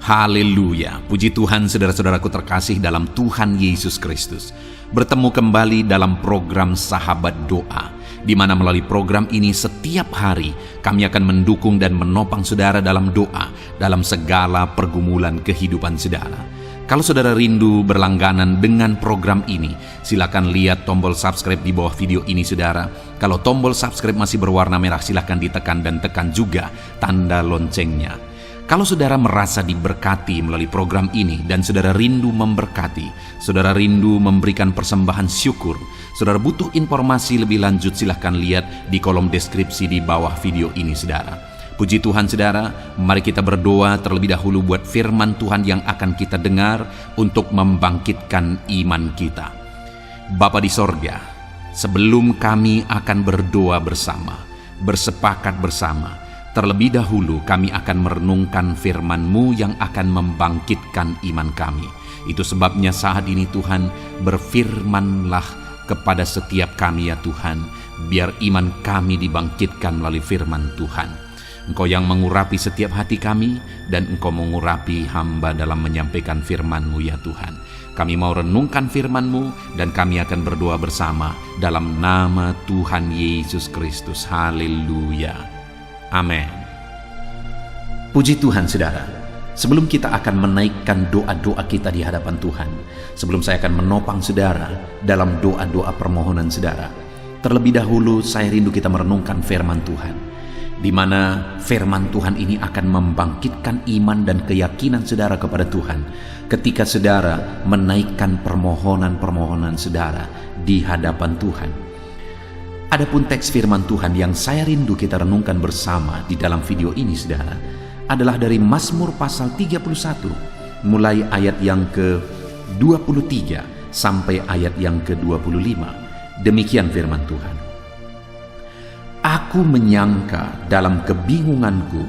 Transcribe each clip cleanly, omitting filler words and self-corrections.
Haleluya, puji Tuhan saudara-saudaraku terkasih dalam Tuhan Yesus Kristus. Bertemu kembali dalam program Sahabat Doa, di mana melalui program ini setiap hari kami akan mendukung dan menopang saudara dalam doa, dalam segala pergumulan kehidupan saudara. Kalau saudara rindu berlangganan dengan program ini, silakan lihat tombol subscribe di bawah video ini saudara. Kalau tombol subscribe masih berwarna merah, silakan ditekan dan tekan juga tanda loncengnya. Kalau saudara merasa diberkati melalui program ini dan saudara rindu memberkati, saudara rindu memberikan persembahan syukur, saudara butuh informasi lebih lanjut, silahkan lihat di kolom deskripsi di bawah video ini saudara. Puji Tuhan saudara, mari kita berdoa terlebih dahulu buat firman Tuhan yang akan kita dengar untuk membangkitkan iman kita. Bapa di sorga, sebelum kami akan berdoa bersama, bersepakat bersama, terlebih dahulu kami akan merenungkan firman-Mu yang akan membangkitkan iman kami. Itu sebabnya saat ini Tuhan, berfirmanlah kepada setiap kami ya Tuhan, biar iman kami dibangkitkan melalui firman Tuhan. Engkau yang mengurapi setiap hati kami, dan Engkau mengurapi hamba dalam menyampaikan firman-Mu ya Tuhan. Kami mau renungkan firman-Mu, dan kami akan berdoa bersama dalam nama Tuhan Yesus Kristus. Haleluya. Amin. Puji Tuhan saudara, sebelum kita akan menaikkan doa-doa kita di hadapan Tuhan, sebelum saya akan menopang saudara dalam doa-doa permohonan saudara, terlebih dahulu saya rindu kita merenungkan firman Tuhan, di mana firman Tuhan ini akan membangkitkan iman dan keyakinan saudara kepada Tuhan ketika saudara menaikkan permohonan-permohonan saudara di hadapan Tuhan. Adapun teks firman Tuhan yang saya rindu kita renungkan bersama di dalam video ini saudara, adalah dari Mazmur pasal 31, mulai ayat yang ke-23 sampai ayat yang ke-25. Demikian firman Tuhan. Aku menyangka dalam kebingunganku,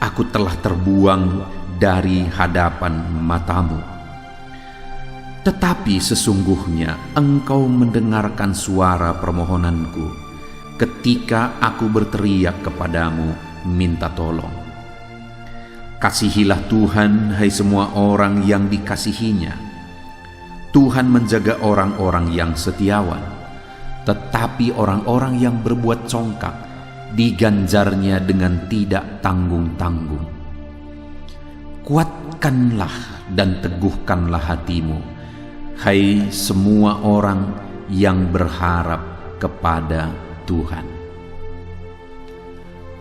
aku telah terbuang dari hadapan matamu. Tetapi sesungguhnya Engkau mendengarkan suara permohonanku ketika aku berteriak kepadamu minta tolong. Kasihilah Tuhan, hai semua orang yang dikasihinya. Tuhan menjaga orang-orang yang setiawan, tetapi orang-orang yang berbuat congkak diganjarnya dengan tidak tanggung-tanggung. Kuatkanlah dan teguhkanlah hatimu, hai semua orang yang berharap kepada Tuhan.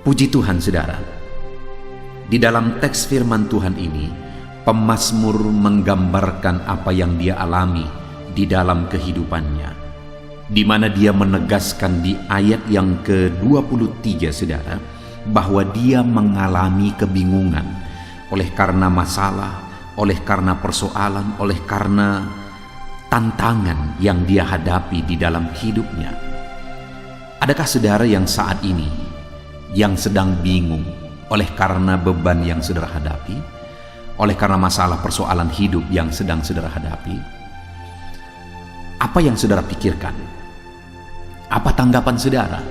Puji Tuhan saudara, di dalam teks firman Tuhan ini, pemazmur menggambarkan apa yang dia alami di dalam kehidupannya, di mana dia menegaskan di ayat yang ke-23 saudara, bahwa dia mengalami kebingungan oleh karena masalah, oleh karena persoalan, oleh karena tantangan yang dia hadapi di dalam hidupnya. Adakah saudara yang saat ini yang sedang bingung oleh karena beban yang saudara hadapi, oleh karena masalah persoalan hidup yang sedang saudara hadapi? Apa yang saudara pikirkan? Apa tanggapan saudara?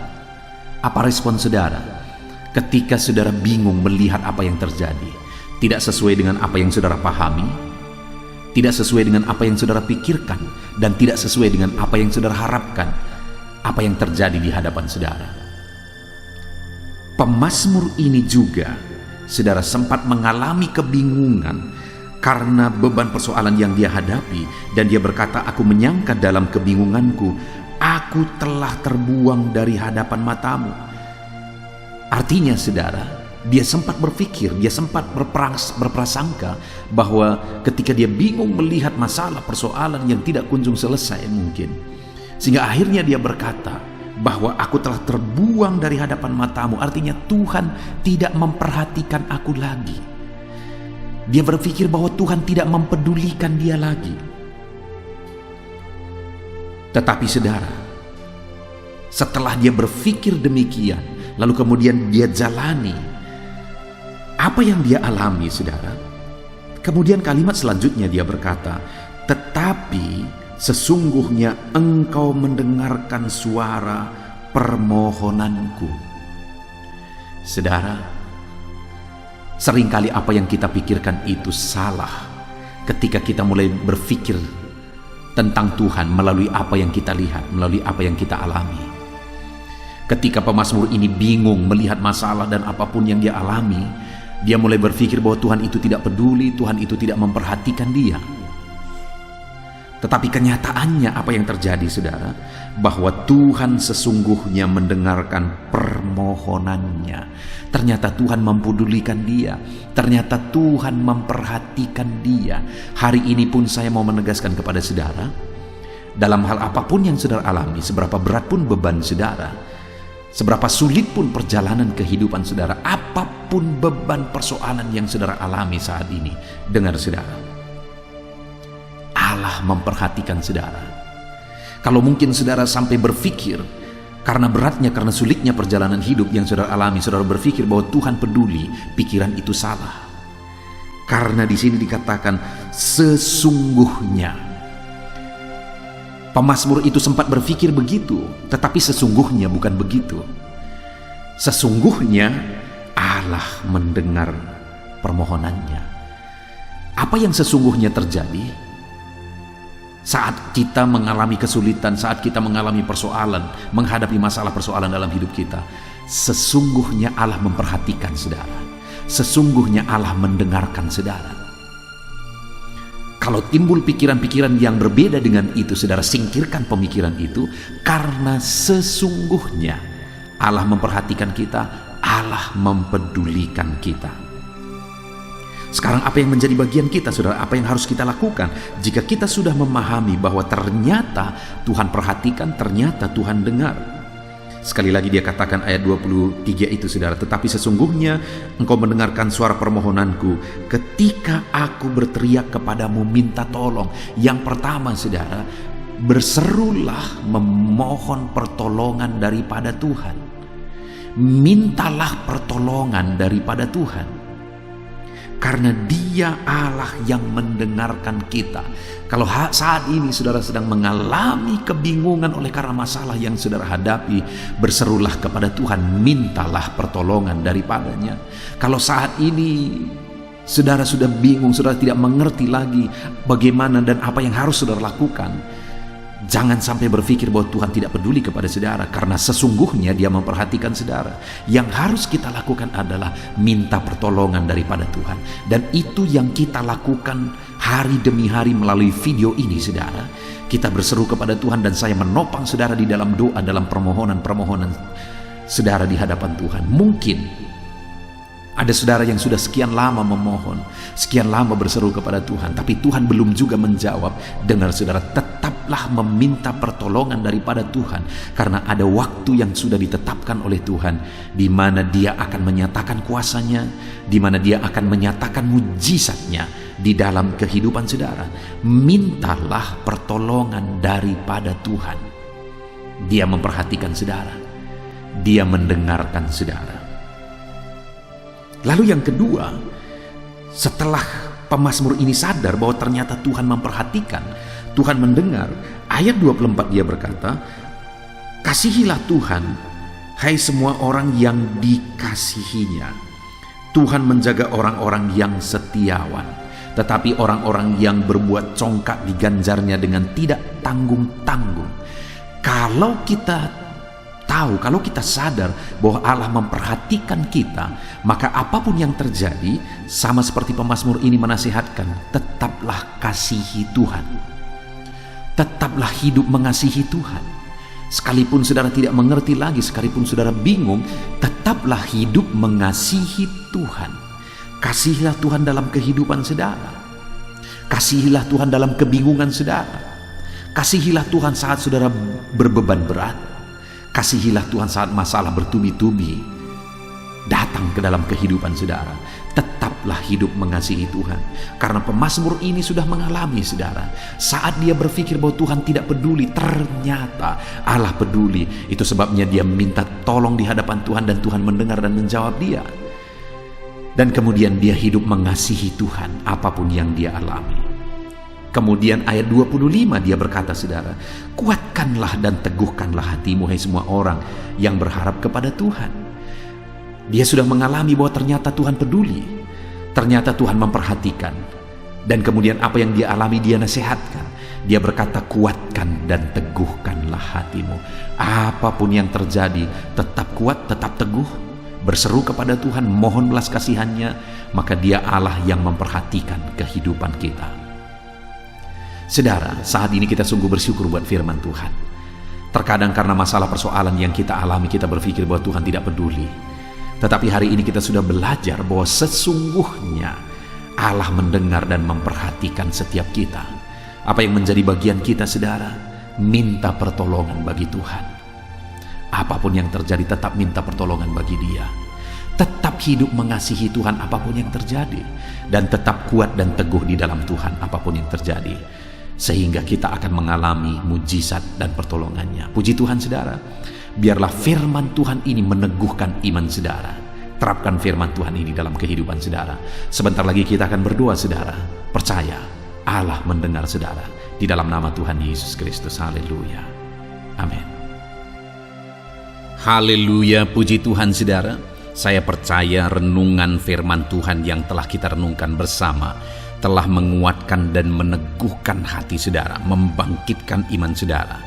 Apa respon saudara ketika saudara bingung melihat apa yang terjadi, tidak sesuai dengan apa yang saudara pahami, tidak sesuai dengan apa yang saudara pikirkan, dan tidak sesuai dengan apa yang saudara harapkan, apa yang terjadi di hadapan saudara? Pemazmur ini juga saudara sempat mengalami kebingungan karena beban persoalan yang dia hadapi, dan dia berkata, aku menyangka dalam kebingunganku, aku telah terbuang dari hadapan matamu. Artinya saudara, dia sempat berpikir, dia sempat berprasangka bahwa ketika dia bingung melihat masalah persoalan yang tidak kunjung selesai mungkin, sehingga akhirnya dia berkata bahwa aku telah terbuang dari hadapan matamu. Artinya Tuhan tidak memperhatikan aku lagi. Dia berpikir bahwa Tuhan tidak mempedulikan dia lagi. Tetapi saudara, setelah dia berpikir demikian, lalu kemudian dia jalani apa yang dia alami saudara, kemudian kalimat selanjutnya dia berkata, tetapi sesungguhnya Engkau mendengarkan suara permohonanku. Saudara, Seringkali apa yang kita pikirkan itu salah ketika kita mulai berpikir tentang Tuhan melalui apa yang kita lihat, melalui apa yang kita alami. Ketika pemazmur ini bingung melihat masalah dan apapun yang dia alami, dia mulai berpikir bahwa Tuhan itu tidak peduli, Tuhan itu tidak memperhatikan dia. Tetapi kenyataannya apa yang terjadi, saudara? Bahwa Tuhan sesungguhnya mendengarkan permohonannya. Ternyata Tuhan mempedulikan dia. Ternyata Tuhan memperhatikan dia. Hari ini pun saya mau menegaskan kepada saudara, dalam hal apapun yang saudara alami, seberapa berat pun beban saudara, seberapa sulit pun perjalanan kehidupan saudara, apapun beban persoalan yang saudara alami saat ini, dengar saudara, Allah memperhatikan saudara. Kalau mungkin saudara sampai berpikir karena beratnya, karena sulitnya perjalanan hidup yang saudara alami, saudara berpikir bahwa Tuhan peduli, pikiran itu salah. Karena di sini dikatakan sesungguhnya. Pemazmur itu sempat berpikir begitu, tetapi sesungguhnya bukan begitu. Sesungguhnya Allah mendengar permohonannya. Apa yang sesungguhnya terjadi? Saat kita mengalami kesulitan, saat kita mengalami persoalan, menghadapi masalah persoalan dalam hidup kita, sesungguhnya Allah memperhatikan saudara. Sesungguhnya Allah mendengarkan saudara. Kalau timbul pikiran-pikiran yang berbeda dengan itu, saudara singkirkan pemikiran itu, karena sesungguhnya Allah memperhatikan kita, Allah mempedulikan kita. Sekarang apa yang menjadi bagian kita, saudara? Apa yang harus kita lakukan? Jika kita sudah memahami bahwa ternyata Tuhan perhatikan, ternyata Tuhan dengar. Sekali lagi dia katakan ayat 23 itu, saudara, tetapi sesungguhnya engkau mendengarkan suara permohonanku ketika aku berteriak kepadamu minta tolong. Yang pertama, saudara, berserulah memohon pertolongan daripada Tuhan. Mintalah pertolongan daripada Tuhan. Karena dia Allah yang mendengarkan kita. Kalau saat ini saudara sedang mengalami kebingungan oleh karena masalah yang saudara hadapi, berserulah kepada Tuhan, mintalah pertolongan daripadanya. Kalau saat ini saudara sudah bingung, saudara tidak mengerti lagi bagaimana dan apa yang harus saudara lakukan, jangan sampai berpikir bahwa Tuhan tidak peduli kepada saudara, karena sesungguhnya dia memperhatikan saudara. Yang harus kita lakukan adalah minta pertolongan daripada Tuhan. Dan itu yang kita lakukan hari demi hari melalui video ini, saudara. Kita berseru kepada Tuhan dan saya menopang saudara di dalam doa, dalam permohonan-permohonan saudara di hadapan Tuhan. Mungkin ada saudara yang sudah sekian lama memohon, sekian lama berseru kepada Tuhan, tapi Tuhan belum juga menjawab. Dengar saudara, tetaplah meminta pertolongan daripada Tuhan, karena ada waktu yang sudah ditetapkan oleh Tuhan, di mana dia akan menyatakan kuasanya, di mana dia akan menyatakan mujizatnya di dalam kehidupan saudara. Mintalah pertolongan daripada Tuhan. Dia memperhatikan saudara, dia mendengarkan saudara. Lalu yang kedua, setelah pemazmur ini sadar bahwa ternyata Tuhan memperhatikan, Tuhan mendengar, ayat 24 dia berkata, kasihilah Tuhan, hai semua orang yang dikasihinya. Tuhan menjaga orang-orang yang setiawan, tetapi orang-orang yang berbuat congkak diganjarnya dengan tidak tanggung-tanggung. Kalau kita tahu, kalau kita sadar bahwa Allah memperhatikan kita, maka apapun yang terjadi, sama seperti pemazmur ini menasihatkan, tetaplah kasihi Tuhan. Tetaplah hidup mengasihi Tuhan. Sekalipun saudara tidak mengerti lagi, sekalipun saudara bingung, tetaplah hidup mengasihi Tuhan. Kasihilah Tuhan dalam kehidupan saudara. Kasihilah Tuhan dalam kebingungan saudara. Kasihilah Tuhan saat saudara berbeban berat. Kasihilah Tuhan saat masalah bertubi-tubi datang ke dalam kehidupan saudara. Tetaplah hidup mengasihi Tuhan. Karena pemazmur ini sudah mengalami saudara. Saat dia berpikir bahwa Tuhan tidak peduli, ternyata Allah peduli. Itu sebabnya dia minta tolong di hadapan Tuhan dan Tuhan mendengar dan menjawab dia. Dan kemudian dia hidup mengasihi Tuhan apapun yang dia alami. Kemudian ayat 25 dia berkata saudara, kuatkanlah dan teguhkanlah hatimu hai semua orang yang berharap kepada Tuhan. Dia sudah mengalami bahwa ternyata Tuhan peduli. Ternyata Tuhan memperhatikan, dan kemudian apa yang dia alami dia nasihatkan. Dia berkata, kuatkan dan teguhkanlah hatimu. Apapun yang terjadi, tetap kuat, tetap teguh, berseru kepada Tuhan, mohon belas kasihannya, maka dia Allah yang memperhatikan kehidupan kita. Saudara, saat ini kita sungguh bersyukur buat firman Tuhan. Terkadang karena masalah persoalan yang kita alami, kita berpikir bahwa Tuhan tidak peduli. Tetapi hari ini kita sudah belajar bahwa sesungguhnya Allah mendengar dan memperhatikan setiap kita. Apa yang menjadi bagian kita, saudara? Minta pertolongan bagi Tuhan. Apapun yang terjadi, tetap minta pertolongan bagi Dia. Tetap hidup mengasihi Tuhan apapun yang terjadi. Dan tetap kuat dan teguh di dalam Tuhan apapun yang terjadi. Sehingga kita akan mengalami mujizat dan pertolongannya. Puji Tuhan, saudara. Biarlah firman Tuhan ini meneguhkan iman saudara. Terapkan firman Tuhan ini dalam kehidupan saudara. Sebentar lagi kita akan berdoa, saudara. Percaya, Allah mendengar saudara. Di dalam nama Tuhan Yesus Kristus. Haleluya. Amin. Haleluya, puji Tuhan saudara. Saya percaya renungan firman Tuhan yang telah kita renungkan bersama telah menguatkan dan meneguhkan hati saudara, membangkitkan iman saudara.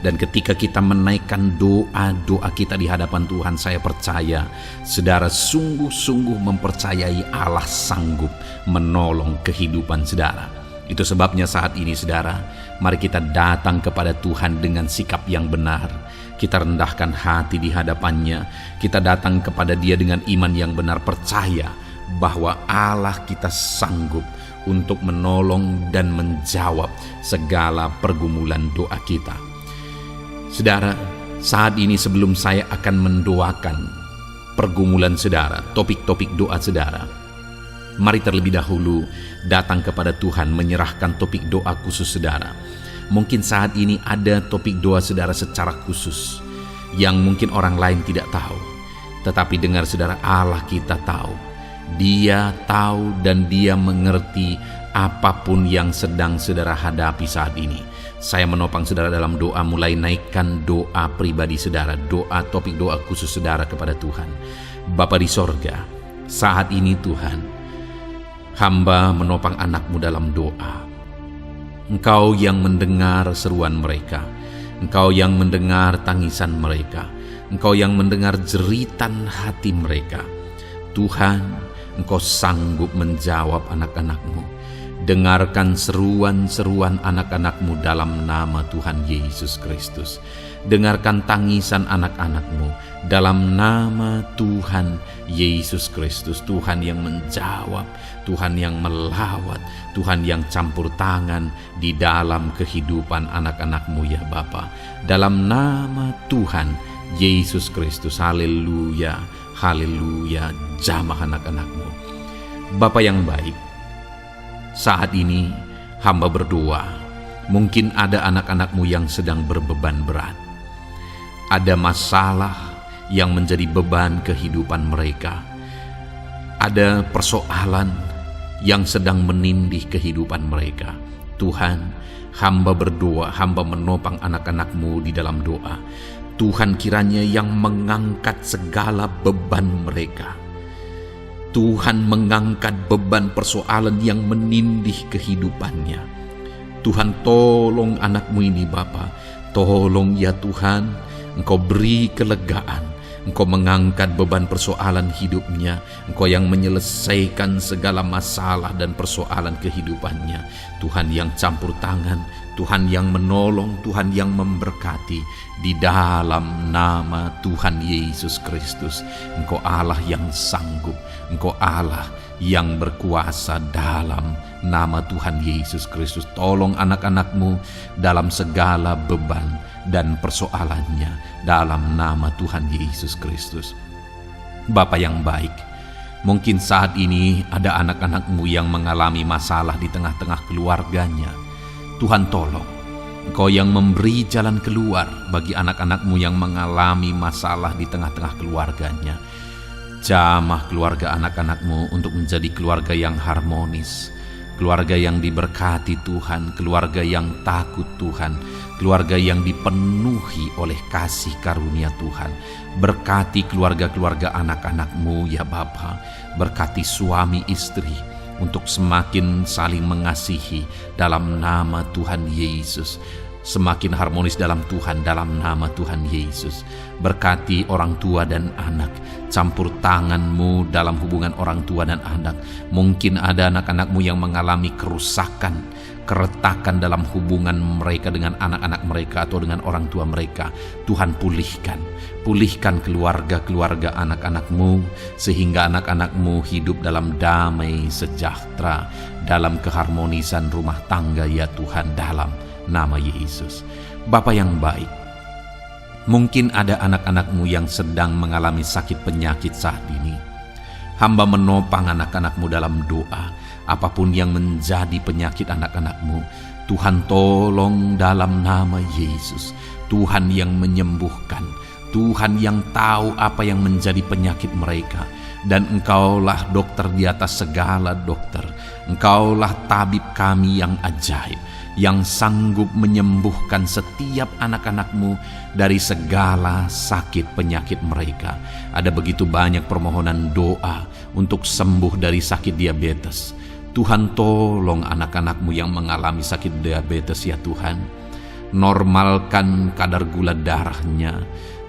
Dan ketika kita menaikkan doa-doa kita di hadapan Tuhan, saya percaya saudara sungguh-sungguh mempercayai Allah sanggup menolong kehidupan saudara. Itu sebabnya saat ini saudara, mari kita datang kepada Tuhan dengan sikap yang benar. Kita rendahkan hati di hadapannya. Kita datang kepada Dia dengan iman yang benar, percaya bahwa Allah kita sanggup untuk menolong dan menjawab segala pergumulan doa kita. Saudara, saat ini sebelum saya akan mendoakan pergumulan saudara, topik-topik doa saudara, mari terlebih dahulu datang kepada Tuhan menyerahkan topik doa khusus saudara. Mungkin saat ini ada topik doa saudara secara khusus yang mungkin orang lain tidak tahu. Tetapi dengar saudara, Allah kita tahu. Dia tahu dan Dia mengerti apapun yang sedang saudara hadapi saat ini. Saya menopang saudara dalam doa, mulai naikkan doa pribadi saudara, doa topik doa khusus saudara kepada Tuhan. Bapa di sorga, saat ini Tuhan, hamba menopang anak-Mu dalam doa. Engkau yang mendengar seruan mereka, Engkau yang mendengar tangisan mereka, Engkau yang mendengar jeritan hati mereka. Tuhan, Engkau sanggup menjawab anak-anak-Mu. Dengarkan seruan-seruan anak-anak-Mu dalam nama Tuhan Yesus Kristus. Dengarkan tangisan anak-anak-Mu dalam nama Tuhan Yesus Kristus. Tuhan yang menjawab, Tuhan yang melawat, Tuhan yang campur tangan di dalam kehidupan anak-anak-Mu ya Bapa. Dalam nama Tuhan Yesus Kristus. Haleluya, haleluya. Jamah anak-anak-Mu. Bapa yang baik, saat ini hamba berdoa, mungkin ada anak-anak-Mu yang sedang berbeban berat. Ada masalah yang menjadi beban kehidupan mereka. Ada persoalan yang sedang menindih kehidupan mereka. Tuhan, hamba berdoa, hamba menopang anak-anak-Mu di dalam doa. Tuhan kiranya yang mengangkat segala beban mereka. Tuhan mengangkat beban persoalan yang menindih kehidupannya. Tuhan, tolong anak-Mu ini Bapa. Tolong ya Tuhan, Engkau beri kelegaan. Engkau mengangkat beban persoalan hidupnya. Engkau yang menyelesaikan segala masalah dan persoalan kehidupannya. Tuhan yang campur tangan, Tuhan yang menolong, Tuhan yang memberkati. Di dalam nama Tuhan Yesus Kristus, Engkau Allah yang sanggup, Engkau Allah yang berkuasa dalam nama Tuhan Yesus Kristus. Tolong anak-anak-Mu dalam segala beban dan persoalannya dalam nama Tuhan Yesus Kristus. Bapa yang baik, mungkin saat ini ada anak-anak-Mu yang mengalami masalah di tengah-tengah keluarganya. Tuhan tolong, Engkau yang memberi jalan keluar bagi anak-anak-Mu yang mengalami masalah di tengah-tengah keluarganya. Jamah keluarga anak-anak-Mu untuk menjadi keluarga yang harmonis, keluarga yang diberkati Tuhan, keluarga yang takut Tuhan, keluarga yang dipenuhi oleh kasih karunia Tuhan. Berkati keluarga-keluarga anak-anak-Mu ya Bapa, berkati suami istri untuk semakin saling mengasihi dalam nama Tuhan Yesus, semakin harmonis dalam Tuhan, dalam nama Tuhan Yesus. Berkati orang tua dan anak, campur tangan-Mu dalam hubungan orang tua dan anak. Mungkin ada anak-anak-Mu yang mengalami kerusakan, keretakan dalam hubungan mereka dengan anak-anak mereka atau dengan orang tua mereka. Tuhan pulihkan keluarga-keluarga anak-anak-Mu, sehingga anak-anak-Mu hidup dalam damai sejahtera, dalam keharmonisan rumah tangga ya Tuhan, dalam nama Yesus. Bapa yang baik, mungkin ada anak-anak-Mu yang sedang mengalami sakit penyakit saat ini. Hamba menopang anak-anak-Mu dalam doa. Apapun yang menjadi penyakit anak-anak-Mu, Tuhan tolong dalam nama Yesus. Tuhan yang menyembuhkan, Tuhan yang tahu apa yang menjadi penyakit mereka. Dan Engkaulah dokter di atas segala dokter. Engkaulah tabib kami yang ajaib, yang sanggup menyembuhkan setiap anak-anak-Mu dari segala sakit penyakit mereka. Ada begitu banyak permohonan doa untuk sembuh dari sakit diabetes. Tuhan tolong anak-anak-Mu yang mengalami sakit diabetes ya Tuhan. Normalkan kadar gula darahnya.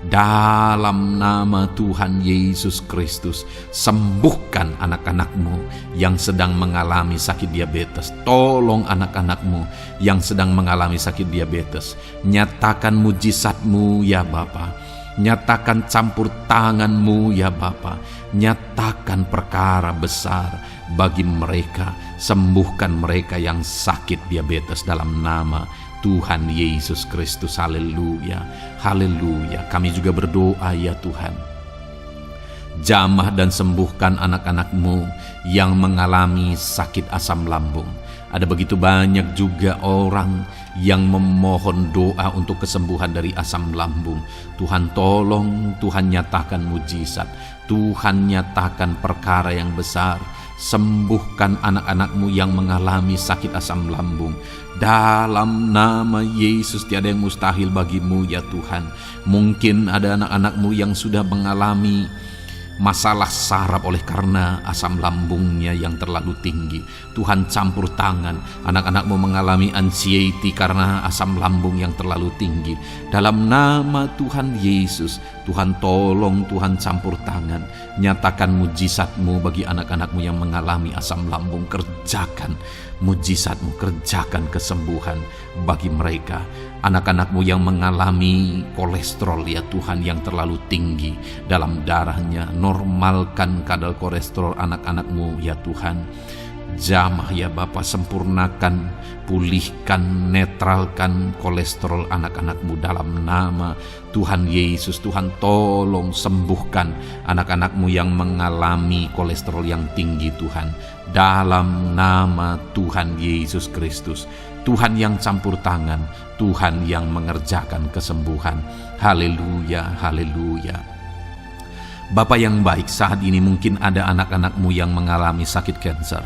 Dalam nama Tuhan Yesus Kristus, sembuhkan anak-anak-Mu yang sedang mengalami sakit diabetes. Tolong anak-anak-Mu yang sedang mengalami sakit diabetes. Nyatakan mujizat-Mu ya Bapa. Nyatakan campur tangan-Mu ya Bapa. Nyatakan perkara besar bagi mereka. Sembuhkan mereka yang sakit diabetes dalam nama Tuhan Yesus Kristus. Haleluya, haleluya. Kami juga berdoa ya Tuhan, jamah dan sembuhkan anak-anak-Mu yang mengalami sakit asam lambung. Ada begitu banyak juga orang yang memohon doa untuk kesembuhan dari asam lambung. Tuhan tolong, Tuhan nyatakan mujizat, Tuhan nyatakan perkara yang besar. Sembuhkan anak-anak-Mu yang mengalami sakit asam lambung. Dalam nama Yesus, tiada yang mustahil bagi-Mu ya Tuhan. Mungkin ada anak-anak-Mu yang sudah mengalami masalah saraf oleh karena asam lambungnya yang terlalu tinggi. Tuhan campur tangan. Anak-anak-Mu mengalami anxiety karena asam lambung yang terlalu tinggi. Dalam nama Tuhan Yesus, Tuhan tolong, Tuhan campur tangan. Nyatakan mujizat-Mu bagi anak-anak-Mu yang mengalami asam lambung. Kerjakan mujizat-Mu, kerjakan kesembuhan bagi mereka. Anak-anak-Mu yang mengalami kolesterol ya Tuhan yang terlalu tinggi dalam darahnya, normalkan kadar kolesterol anak-anak-Mu ya Tuhan. Jamah ya Bapa, sempurnakan, pulihkan, netralkan kolesterol anak-anak-Mu dalam nama Tuhan Yesus. Tuhan tolong sembuhkan anak-anak-Mu yang mengalami kolesterol yang tinggi Tuhan, dalam nama Tuhan Yesus Kristus. Tuhan yang campur tangan, Tuhan yang mengerjakan kesembuhan. Haleluya, haleluya. Bapa yang baik, saat ini mungkin ada anak-anak-Mu yang mengalami sakit kanker.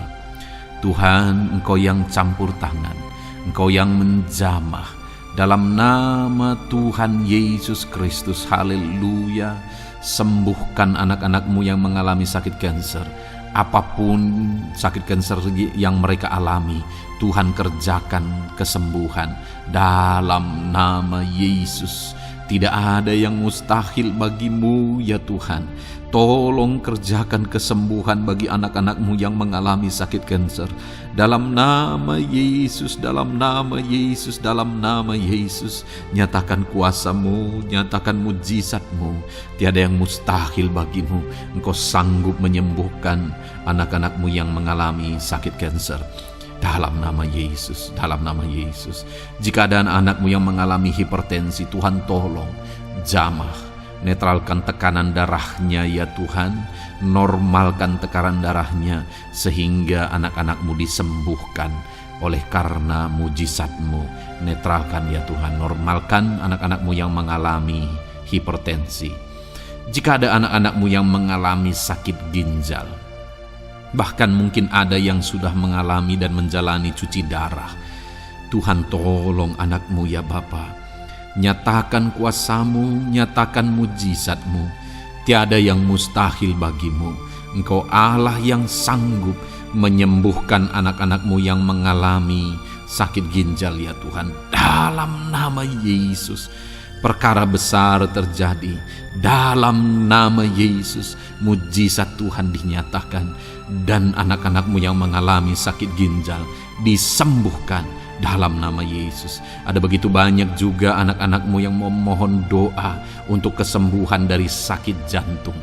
Tuhan, Engkau yang campur tangan, Engkau yang menjamah. Dalam nama Tuhan Yesus Kristus, haleluya. Sembuhkan anak-anak-Mu yang mengalami sakit kanker. Apapun sakit kanker yang mereka alami, Tuhan kerjakan kesembuhan dalam nama Yesus. Tidak ada yang mustahil bagi-Mu ya Tuhan. Tolong kerjakan kesembuhan bagi anak-anak-Mu yang mengalami sakit kanker. Dalam nama Yesus, dalam nama Yesus, dalam nama Yesus. Nyatakan kuasa-Mu, nyatakan mujizat-Mu. Tiada yang mustahil bagi-Mu. Engkau sanggup menyembuhkan anak-anak-Mu yang mengalami sakit kanker. Dalam nama Yesus, dalam nama Yesus. Jika ada anak-anak-Mu yang mengalami hipertensi, Tuhan tolong jamah, netralkan tekanan darahnya ya Tuhan. Normalkan tekanan darahnya sehingga anak-anak-Mu disembuhkan oleh karena mujizat-Mu. Netralkan ya Tuhan, normalkan anak-anak-Mu yang mengalami hipertensi. Jika ada anak-anak-Mu yang mengalami sakit ginjal, Bahkan mungkin ada yang sudah mengalami dan menjalani cuci darah. Tuhan, tolong anak-Mu ya Bapa. Nyatakan kuasa-Mu, nyatakan mujizat-Mu. Tiada yang mustahil bagi-Mu. Engkau Allah yang sanggup menyembuhkan anak-anak-Mu yang mengalami sakit ginjal ya Tuhan. Dalam nama Yesus, perkara besar terjadi. Dalam nama Yesus, mujizat Tuhan dinyatakan. Dan anak-anak-Mu yang mengalami sakit ginjal disembuhkan dalam nama Yesus. Ada begitu banyak juga anak-anak-Mu yang memohon doa untuk kesembuhan dari sakit jantung.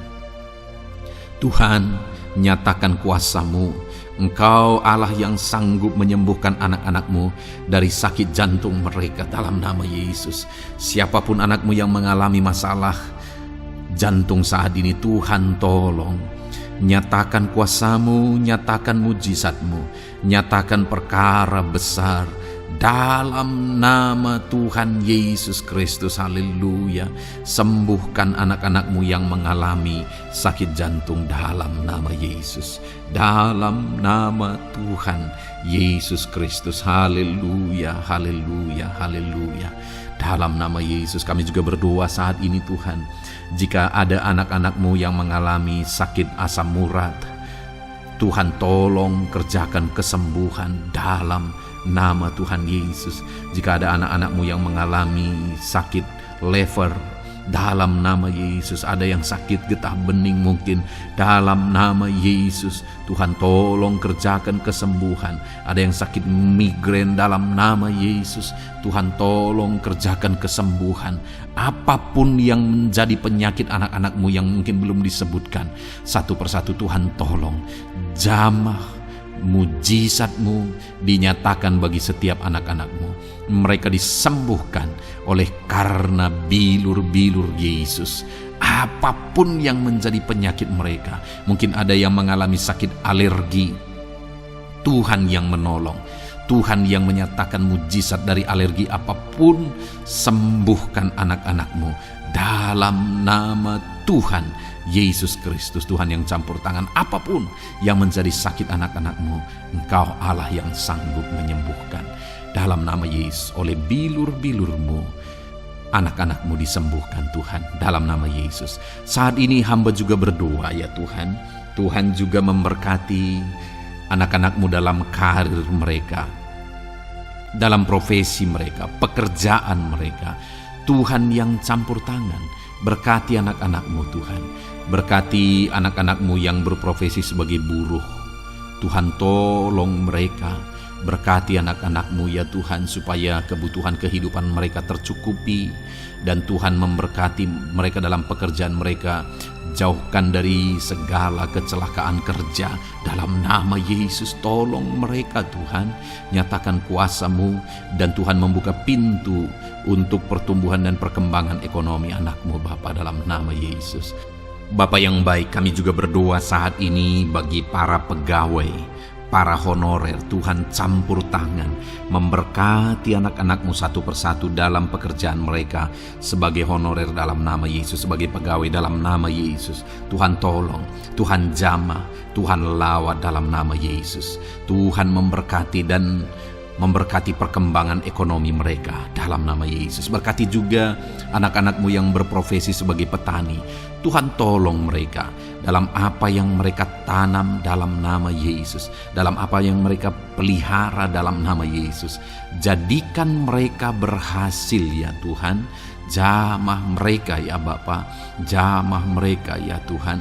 Tuhan, nyatakan kuasa-Mu. Engkau Allah yang sanggup menyembuhkan anak-anak-Mu dari sakit jantung mereka dalam nama Yesus. Siapapun anak-Mu yang mengalami masalah jantung saat ini, Tuhan tolong. Nyatakan kuasa-Mu, nyatakan mujizat-Mu, nyatakan perkara besar dalam nama Tuhan Yesus Kristus. Haleluya. Sembuhkan anak-anak-Mu yang mengalami sakit jantung dalam nama Yesus. Dalam nama Tuhan Yesus Kristus. Haleluya, haleluya, haleluya. Dalam nama Yesus kami juga berdoa saat ini Tuhan. Jika ada anak-anak-Mu yang mengalami sakit asam urat, Tuhan tolong kerjakan kesembuhan dalam nama Tuhan Yesus. Jika ada anak-anak-Mu yang mengalami sakit liver, dalam nama Yesus. Ada yang sakit getah bening mungkin, dalam nama Yesus Tuhan tolong kerjakan kesembuhan. Ada yang sakit migrain, dalam nama Yesus Tuhan tolong kerjakan kesembuhan. Apapun yang menjadi penyakit anak-anak-Mu yang mungkin belum disebutkan, satu persatu Tuhan tolong. Jamah mujizat-Mu dinyatakan bagi setiap anak-anak-Mu. Mereka disembuhkan oleh karena bilur-bilur Yesus. Apapun yang menjadi penyakit mereka, mungkin ada yang mengalami sakit alergi, Tuhan yang menolong. Tuhan yang menyatakan mujizat dari alergi apapun, sembuhkan anak-anak-Mu dalam nama Tuhan Yesus Kristus. Tuhan yang campur tangan apapun yang menjadi sakit anak-anak-Mu, Engkau Allah yang sanggup menyembuhkan. Dalam nama Yesus, oleh bilur-bilur-Mu, anak-anak-Mu disembuhkan Tuhan, dalam nama Yesus. Saat ini hamba juga berdoa ya Tuhan. Tuhan juga memberkati anak-anak-Mu dalam karir mereka, dalam profesi mereka, pekerjaan mereka. Tuhan yang campur tangan, berkati anak-anak-Mu Tuhan. Berkati anak-anak-Mu yang berprofesi sebagai buruh. Tuhan tolong mereka. Berkati anak-anak-Mu ya Tuhan, supaya kebutuhan kehidupan mereka tercukupi. Dan Tuhan memberkati mereka dalam pekerjaan mereka. Jauhkan dari segala kecelakaan kerja dalam nama Yesus. Tolong mereka Tuhan, nyatakan kuasa-Mu, dan Tuhan membuka pintu untuk pertumbuhan dan perkembangan ekonomi anak-Mu Bapa, dalam nama Yesus. Bapa yang baik, kami juga berdoa saat ini bagi para pegawai, para honorer. Tuhan campur tangan, memberkati anak-anak-Mu satu persatu dalam pekerjaan mereka sebagai honorer dalam nama Yesus, sebagai pegawai dalam nama Yesus. Tuhan tolong, Tuhan jamah, Tuhan lawat dalam nama Yesus. Tuhan memberkati dan memberkati perkembangan ekonomi mereka dalam nama Yesus. Berkati juga anak-anak-Mu yang berprofesi sebagai petani. Tuhan tolong mereka dalam apa yang mereka tanam dalam nama Yesus, dalam apa yang mereka pelihara dalam nama Yesus. Jadikan mereka berhasil ya Tuhan. Jamah mereka ya Bapa, jamah mereka ya Tuhan.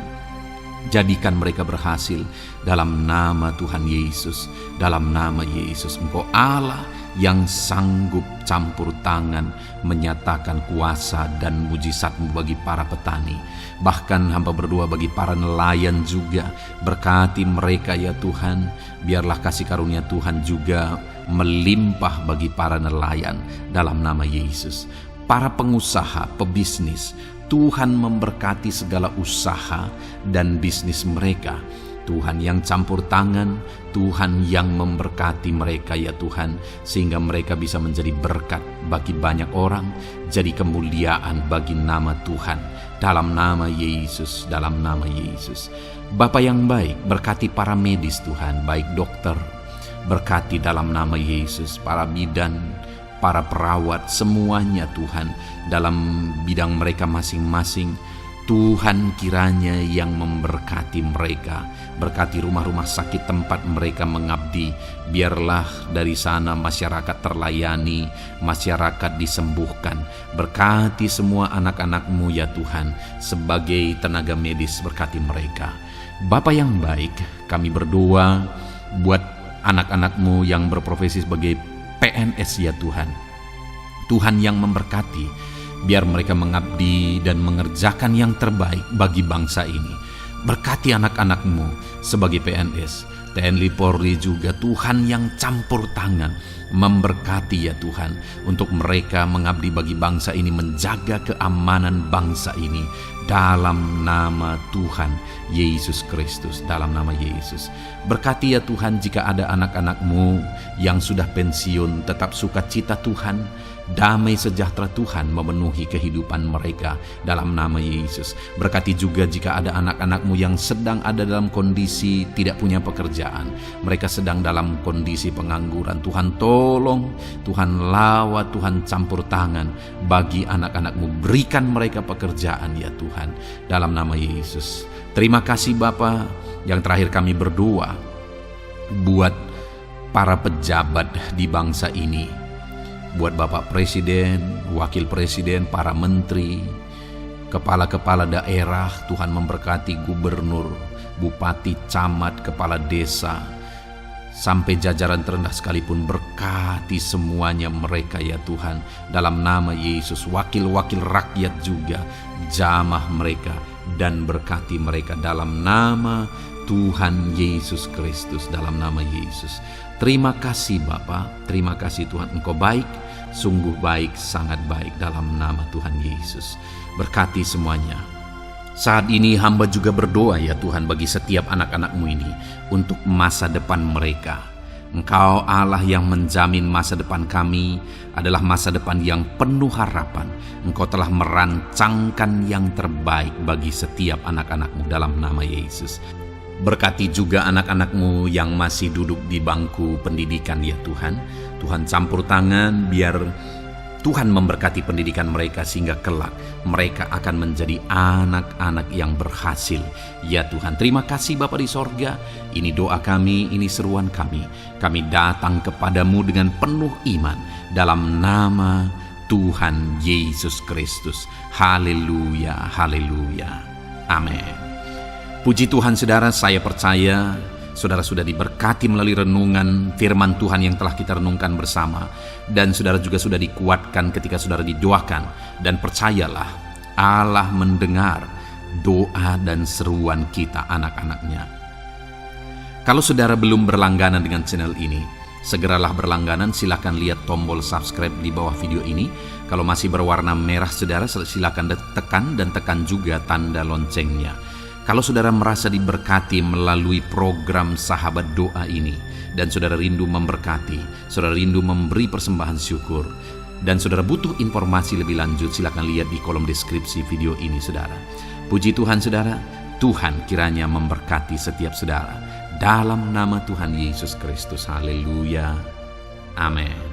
Jadikan mereka berhasil dalam nama Tuhan Yesus. Dalam nama Yesus, Engkau Allah yang sanggup campur tangan menyatakan kuasa dan mujizat-Mu bagi para petani. Bahkan hamba berdoa bagi para nelayan juga. Berkati mereka ya Tuhan. Biarlah kasih karunia Tuhan juga melimpah bagi para nelayan dalam nama Yesus. Para pengusaha, pebisnis, Tuhan memberkati segala usaha dan bisnis mereka. Tuhan yang campur tangan, Tuhan yang memberkati mereka ya Tuhan, sehingga mereka bisa menjadi berkat bagi banyak orang, jadi kemuliaan bagi nama Tuhan. Dalam nama Yesus, dalam nama Yesus. Bapa yang baik, berkati para medis Tuhan, baik dokter, berkati dalam nama Yesus, para bidan, para perawat, semuanya Tuhan, dalam bidang mereka masing-masing. Tuhan kiranya yang memberkati mereka, berkati rumah-rumah sakit tempat mereka mengabdi. Biarlah dari sana masyarakat terlayani, masyarakat disembuhkan. Berkati semua anak-anak-Mu ya Tuhan, sebagai tenaga medis berkati mereka. Bapa yang baik, kami berdoa buat anak-anak-Mu yang berprofesi sebagai PNS ya Tuhan. Tuhan yang memberkati, biar mereka mengabdi dan mengerjakan yang terbaik bagi bangsa ini. Berkati anak-anak-Mu sebagai PNS, TNI Polri juga, Tuhan yang campur tangan, memberkati ya Tuhan, untuk mereka mengabdi bagi bangsa ini, menjaga keamanan bangsa ini, dalam nama Tuhan Yesus Kristus, dalam nama Yesus. Berkati ya Tuhan, jika ada anak-anak-Mu yang sudah pensiun, tetap sukacita Tuhan, damai sejahtera Tuhan memenuhi kehidupan mereka dalam nama Yesus. Berkati juga jika ada anak-anak-Mu yang sedang ada dalam kondisi tidak punya pekerjaan, mereka sedang dalam kondisi pengangguran. Tuhan tolong, Tuhan lawat, Tuhan campur tangan bagi anak-anak-Mu, berikan mereka pekerjaan ya Tuhan, dalam nama Yesus. Terima kasih Bapa. Yang terakhir kami berdoa buat para pejabat di bangsa ini, buat Bapak Presiden, Wakil Presiden, para menteri, kepala-kepala daerah. Tuhan memberkati gubernur, bupati, camat, kepala desa, sampai jajaran terendah sekalipun. Berkati semuanya mereka ya Tuhan, dalam nama Yesus. Wakil-wakil rakyat juga, jamah mereka, dan berkati mereka dalam nama Tuhan Yesus Kristus, dalam nama Yesus. Terima kasih Bapa, terima kasih Tuhan, Engkau baik, sungguh baik, sangat baik, dalam nama Tuhan Yesus. Berkati semuanya. Saat ini hamba juga berdoa ya Tuhan bagi setiap anak-anak-Mu ini, untuk masa depan mereka. Engkau Allah yang menjamin masa depan kami adalah masa depan yang penuh harapan. Engkau telah merancangkan yang terbaik bagi setiap anak-anak-Mu dalam nama Yesus. Berkati juga anak-anak-Mu yang masih duduk di bangku pendidikan ya Tuhan. Tuhan campur tangan, biar Tuhan memberkati pendidikan mereka sehingga kelak mereka akan menjadi anak-anak yang berhasil. Ya Tuhan, terima kasih Bapa di sorga. Ini doa kami, ini seruan kami. Kami datang kepadamu dengan penuh iman dalam nama Tuhan Yesus Kristus. Haleluya, haleluya. Amin. Puji Tuhan saudara, saya percaya saudara sudah diberkati melalui renungan firman Tuhan yang telah kita renungkan bersama. Dan saudara juga sudah dikuatkan ketika saudara didoakan. Dan percayalah, Allah mendengar doa dan seruan kita anak-anaknya. Kalau saudara belum berlangganan dengan channel ini, segeralah berlangganan. Silakan lihat tombol subscribe di bawah video ini. Kalau masih berwarna merah saudara, silakan tekan, dan tekan juga tanda loncengnya. Kalau saudara merasa diberkati melalui program Sahabat Doa ini, dan saudara rindu memberkati, saudara rindu memberi persembahan syukur, dan saudara butuh informasi lebih lanjut, silakan lihat di kolom deskripsi video ini saudara. Puji Tuhan saudara, Tuhan kiranya memberkati setiap saudara. Dalam nama Tuhan Yesus Kristus, haleluya, amin.